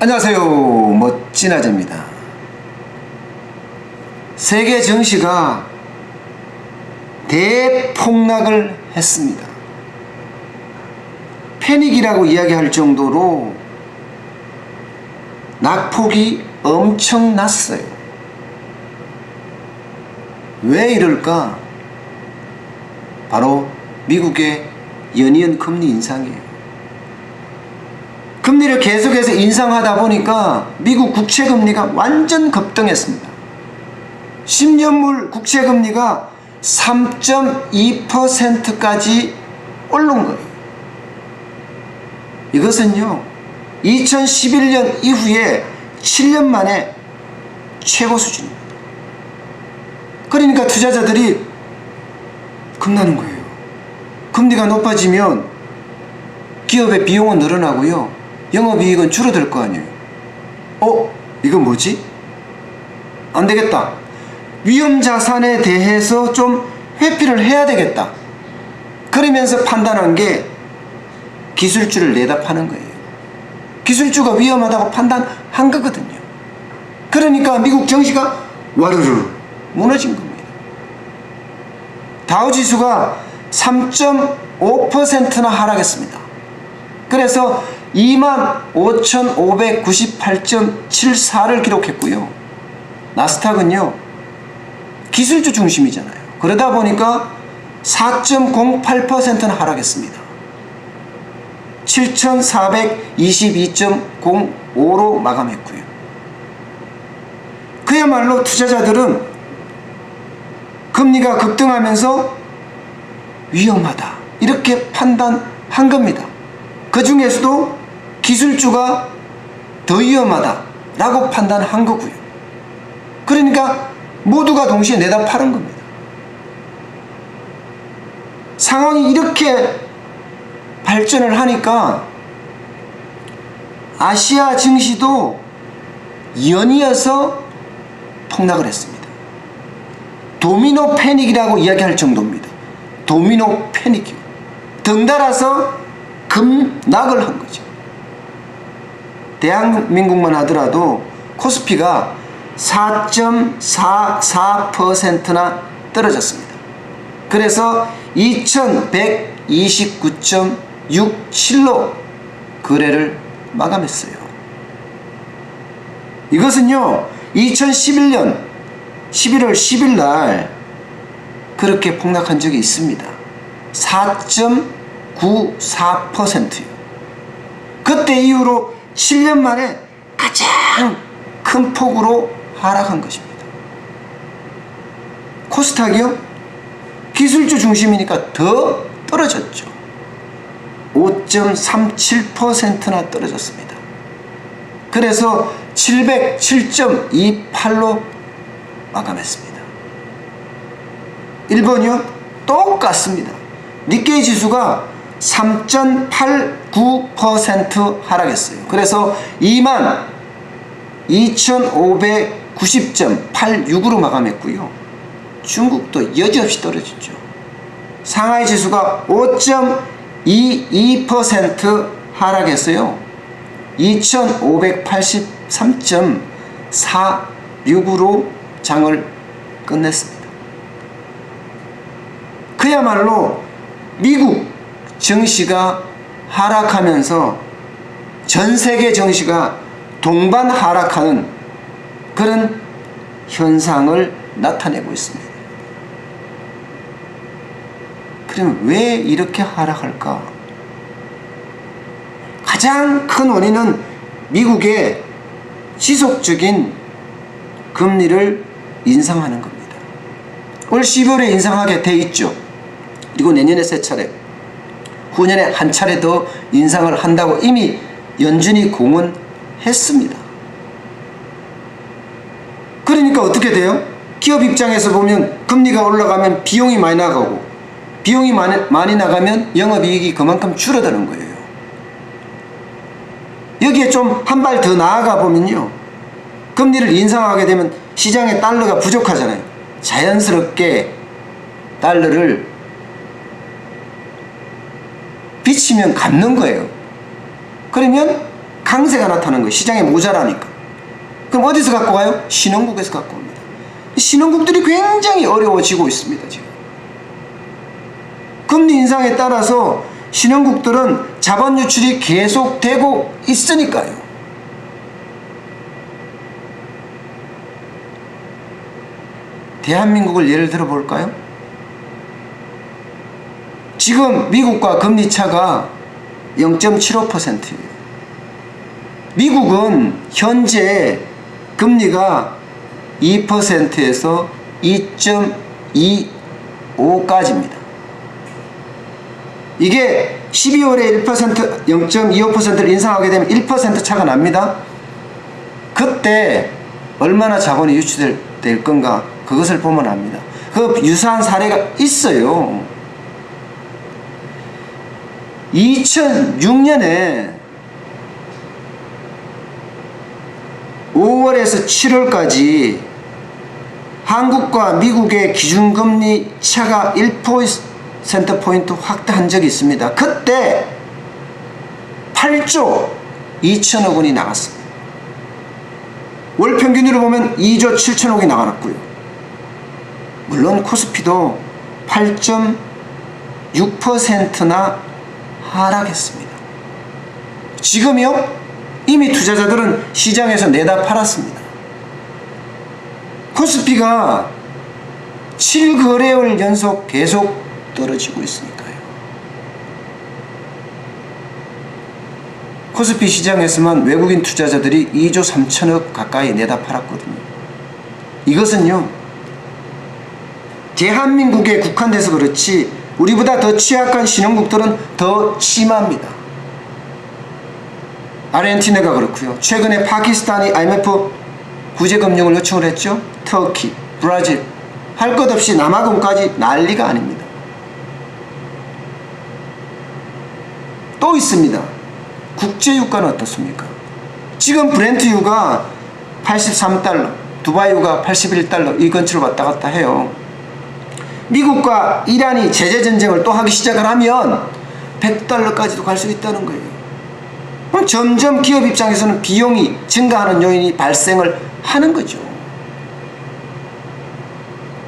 안녕하세요, 멋진 아재입니다. 세계 증시가 대폭락을 했습니다. 패닉이라고 이야기할 정도로 낙폭이 엄청났어요. 왜 이럴까? 바로 미국의 연이은 금리 인상이에요. 금리를 계속해서 인상하다 보니까 미국 국채금리가 완전 급등했습니다. 10년물 국채금리가 3.2%까지 오른 거예요. 이것은요, 2011년 이후에 7년 만에 최고 수준입니다. 그러니까 투자자들이 겁나는 거예요. 금리가 높아지면 기업의 비용은 늘어나고요, 영업이익은 줄어들 거 아니에요. 이건 뭐지? 안 되겠다. 위험자산에 대해서 좀 회피를 해야 되겠다. 그러면서 판단한 게 기술주를 내다 파는 거예요. 기술주가 위험하다고 판단한 거거든요. 그러니까 미국 증시가 와르르 무너진 겁니다. 다우지수가 3.5%나 하락했습니다. 그래서 25,598.74를 기록했고요. 나스닥은요, 기술주 중심이잖아요. 그러다 보니까 4.08%나 하락했습니다. 7,422.05로 마감했고요. 그야말로 투자자들은 금리가 급등하면서 위험하다, 이렇게 판단한 겁니다. 그 중에서도 기술주가 더 위험하다 라고 판단한 거고요. 그러니까 모두가 동시에 내다 파는 겁니다. 상황이 이렇게 발전을 하니까 아시아 증시도 연이어서 폭락을 했습니다. 도미노 패닉이라고 이야기할 정도입니다. 도미노 패닉이요. 덩달아서 급락을 한 거죠. 대한민국만 하더라도 코스피가 4.44%나 떨어졌습니다. 그래서 2129.67로 거래를 마감했어요. 이것은요, 2011년 11월 10일 날 그렇게 폭락한 적이 있습니다. 4.94%요. 그때 이후로 7년 만에 가장 큰 폭으로 하락한 것입니다. 코스닥이요, 기술주 중심이니까 더 떨어졌죠. 5.37%나 떨어졌습니다. 그래서 707.28로 마감했습니다. 일본이요, 똑같습니다. 니케이 지수가 3.89% 하락했어요. 그래서 22,590.86으로 마감했고요. 중국도 여지없이 떨어졌죠. 상하이 지수가 5.22% 하락했어요. 2,583.46으로 장을 끝냈습니다. 그야말로 미국 증시가 하락하면서 전 세계 증시가 동반 하락하는 그런 현상을 나타내고 있습니다. 그럼 왜 이렇게 하락할까? 가장 큰 원인은 미국의 지속적인 금리를 인상하는 겁니다. 올 12월에 인상하게 돼 있죠. 그리고 내년에 3차례, 후년에 한 차례 더 인상을 한다고 이미 연준이 공언했습니다. 그러니까 어떻게 돼요? 기업 입장에서 보면 금리가 올라가면 비용이 많이 나가고, 비용이 많이 나가면 영업이익이 그만큼 줄어드는 거예요. 여기에 좀 한 발 더 나아가 보면요, 금리를 인상하게 되면 시장에 달러가 부족하잖아요. 자연스럽게 달러를 비치면 갚는 거예요. 그러면 강세가 나타나는 거예요. 시장에 모자라니까. 그럼 어디서 갖고 가요? 신흥국에서 갖고 옵니다. 신흥국들이 굉장히 어려워지고 있습니다. 지금 금리 인상에 따라서 신흥국들은 자본 유출이 계속되고 있으니까요. 대한민국을 예를 들어 볼까요? 지금 미국과 금리 차가 0.75%예요. 미국은 현재 금리가 2%에서 2.25까지입니다. 이게 12월에 1% 0.25%를 인상하게 되면 1% 차가 납니다. 그때 얼마나 자본이 유출될 건가 그것을 보면 압니다. 그 유사한 사례가 있어요. 2006년에 5월에서 7월까지 한국과 미국의 기준금리 차가 1%포인트 확대한 적이 있습니다. 그때 8조 2천억 원이 나갔습니다. 월 평균으로 보면 2조 7천억이 나갔고요. 물론 코스피도 8.6%나 하락했습니다. 지금요? 이미 투자자들은 시장에서 내다 팔았습니다. 코스피가 7거래일 연속 계속 떨어지고 있으니까요. 코스피 시장에서만 외국인 투자자들이 2조 3천억 가까이 내다 팔았거든요. 이것은요, 대한민국에 국한돼서 그렇지 우리보다 더 취약한 신흥국들은 더 심합니다. 아르헨티나가 그렇고요. 최근에 파키스탄이 IMF 구제금융을 요청을 했죠. 터키, 브라질, 할 것 없이 남아공까지 난리가 아닙니다. 또 있습니다. 국제유가는 어떻습니까? 지금 브렌트유가 83달러, 두바이유가 81달러 이 근처로 왔다 갔다 해요. 미국과 이란이 제재전쟁을 또 하기 시작을 하면 100달러까지도 갈 수 있다는 거예요. 그럼 점점 기업 입장에서는 비용이 증가하는 요인이 발생을 하는 거죠.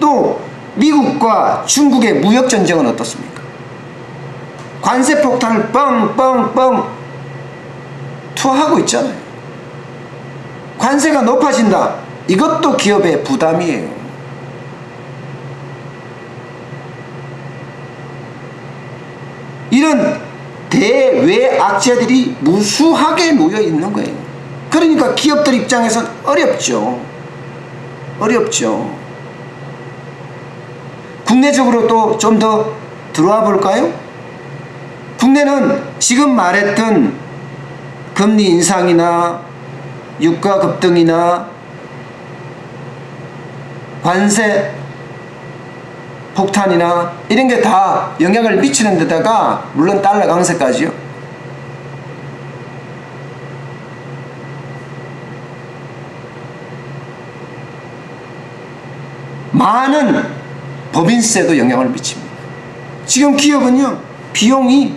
또 미국과 중국의 무역전쟁은 어떻습니까? 관세 폭탄을 뻥뻥뻥 투하하고 있잖아요. 관세가 높아진다. 이것도 기업의 부담이에요. 이런 대외 악재들이 무수하게 놓여 있는 거예요. 그러니까 기업들 입장에선 어렵죠. 어렵죠. 국내적으로 또 좀 더 들어와 볼까요? 국내는 지금 말했던 금리 인상이나 유가 급등이나 관세 폭탄이나 이런 게 다 영향을 미치는 데다가 물론 달러 강세까지요. 많은 법인세도 영향을 미칩니다. 지금 기업은요, 비용이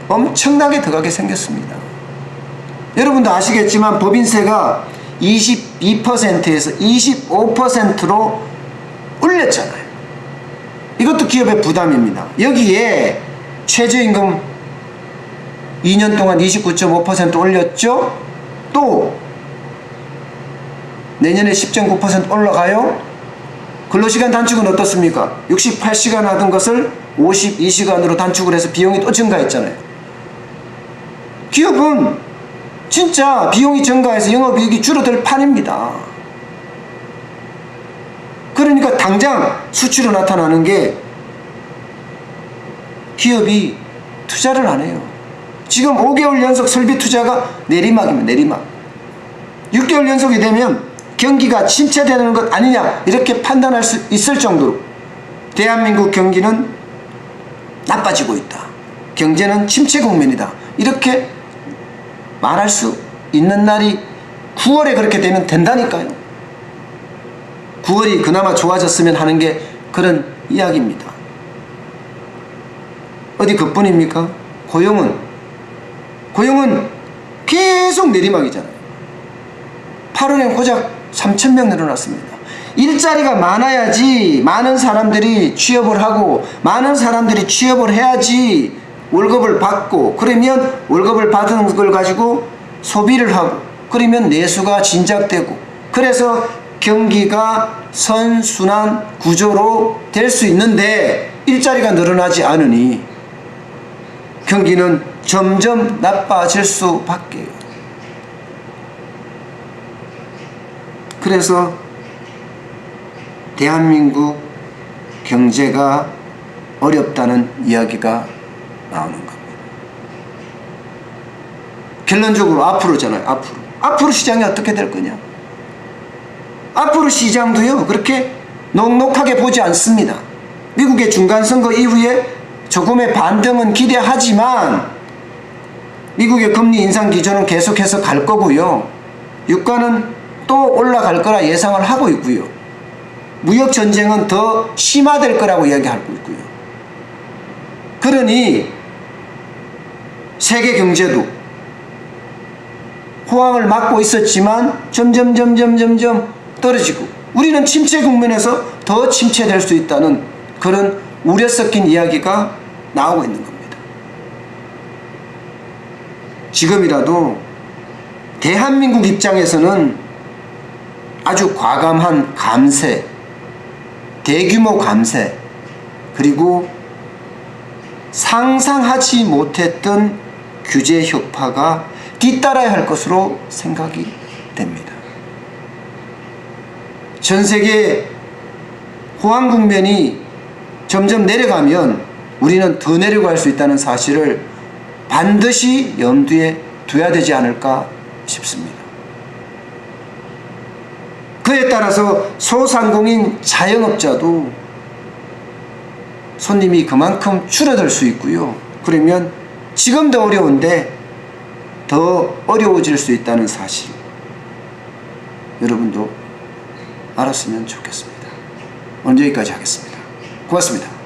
엄청나게 들어가게 생겼습니다. 여러분도 아시겠지만 법인세가 22%에서 25%로 올렸잖아요. 이것도 기업의 부담입니다. 여기에 최저임금 2년 동안 29.5% 올렸죠. 또 내년에 10.9% 올라가요. 근로시간 단축은 어떻습니까? 68시간 하던 것을 52시간으로 단축을 해서 비용이 또 증가했잖아요. 기업은 진짜 비용이 증가해서 영업이익이 줄어들 판입니다. 그러니까 당장 수치로 나타나는 게 기업이 투자를 안 해요. 지금 5개월 연속 설비 투자가 내리막입니다. 내리막. 6개월 연속이 되면 경기가 침체되는 것 아니냐 이렇게 판단할 수 있을 정도로 대한민국 경기는 나빠지고 있다. 경제는 침체 국면이다. 이렇게 말할 수 있는 날이 9월에 그렇게 되면 된다니까요. 9월이 그나마 좋아졌으면 하는 게 그런 이야기입니다. 어디 그뿐입니까? 고용은 계속 내리막이잖아요. 8월엔 고작 3,000명 늘어났습니다. 일자리가 많아야지 많은 사람들이 취업을 하고 많은 사람들이 취업을 해야지 월급을 받고, 그러면 월급을 받은 걸 가지고 소비를 하고, 그러면 내수가 진작되고, 그래서 경기가 선순환 구조로 될 수 있는데 일자리가 늘어나지 않으니 경기는 점점 나빠질 수밖에요. 그래서 대한민국 경제가 어렵다는 이야기가 나오는 겁니다. 결론적으로 앞으로잖아요. 앞으로 시장이 어떻게 될 거냐. 앞으로 시장도요 그렇게 녹록하게 보지 않습니다. 미국의 중간선거 이후에 조금의 반등은 기대하지만 미국의 금리 인상 기조는 계속해서 갈 거고요. 유가는 또 올라갈 거라 예상을 하고 있고요. 무역 전쟁은 더 심화될 거라고 이야기하고 있고요. 그러니 세계 경제도 호황을 맞고 있었지만 점점 떨어지고, 우리는 침체 국면에서 더 침체될 수 있다는 그런 우려 섞인 이야기가 나오고 있는 겁니다. 지금이라도 대한민국 입장에서는 아주 과감한 감세, 대규모 감세, 그리고 상상하지 못했던 규제 혁파가 뒤따라야 할 것으로 생각이 됩니다. 전 세계 호황 국면이 점점 내려가면 우리는 더 내려갈 수 있다는 사실을 반드시 염두에 둬야 되지 않을까 싶습니다. 그에 따라서 소상공인 자영업자도 손님이 그만큼 줄어들 수 있고요. 그러면 지금도 어려운데 더 어려워질 수 있다는 사실, 여러분도 알았으면 좋겠습니다. 오늘 여기까지 하겠습니다. 고맙습니다.